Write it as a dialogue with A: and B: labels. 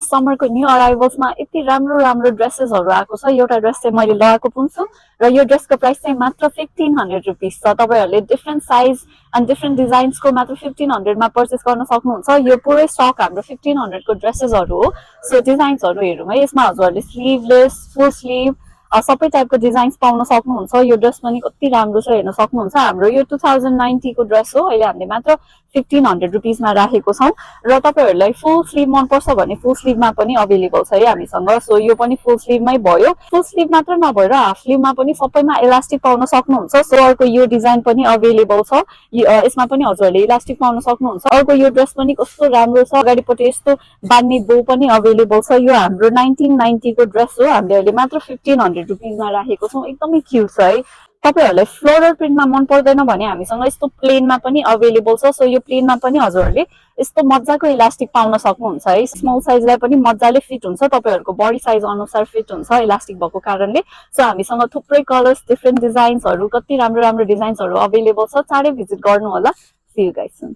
A: समरको न्यू अराइभल्समा यति राम्रो राम्रो ड्रेसेसहरू आएको छ। एउटा ड्रेस चाहिँ मैले लगाएको पनि छु र यो ड्रेसको प्राइस चाहिँ मात्र 1500 रुपिस छ। तपाईहरुले डिफ्रेन्ट साइज एन्ड डिफ्रेन्ट डिजाइन्सको मात्र 1500 मा पर्चेस गर्न सक्नुहुन्छ। यो पुरै स्टक हाम्रो 1500 को ड्रेसेसहरू हो। सो डिजाइन्सहरू हेरौँ है। यसमा हजुरहरूले स्लिभलेस, फुल स्लिभ सबै टाइपको डिजाइन्स पाउन सक्नुहुन्छ। यो ड्रेस पनि कति राम्रो छ हेर्न सक्नुहुन्छ। हाम्रो यो 2090 को ड्रेस हो। अहिले हामीले मात्र 1500 रुपिस मा राखेको छौं र तपाईहरुलाई फुल स्लिभ मन पर्छ भने फुल स्लिभमा पनि अवेलेबल छ है हामीसँग। सो यो पनि फुल स्लिभमै भयो। फुल स्लिभ मात्र नभएर हाफ स्लिभमा पनि सबैमा इलास्टिक पाउन सक्नुहुन्छ। सो अर्को यो डिजाइन पनि अवेलेबल छ। यसमा पनि हजुरहरूले इलास्टिक पाउन सक्नुहुन्छ। अर्को यो ड्रेस पनि कस्तो राम्रो छ। अगाडिपट्टि यस्तो बान्ने बो पनि अवेलेबल छ। यो हाम्रो 1990 को ड्रेस हो। हामीले अहिले मात्र 1500 रुपिस मा राखेको छौं। एकदमै क्यूट छ है। तपाईहरुलाई फ्लोरल प्रिन्टमा मन पर्दैन भने हामीसँग यस्तो प्लेनमा पनि अवेलेबल छ। सो यो प्लेनमा पनि हजुरहरूले यस्तो मजाको इलास्टिक पाउन सक्नुहुन्छ है। स्मल साइजलाई पनि मजाले फिट हुन्छ। तपाईहरुको बडी साइज अनुसार फिट हुन्छ इलास्टिक भएको कारणले। सो हामीसँग थुप्रै कलर्स, डिफ्रेन्ट डिजाइन्सहरू, कति राम्रो राम्रो डिजाइन्सहरू अवेलेबल छ। चाँडै भिजिट गर्नु होला। See you guys soon.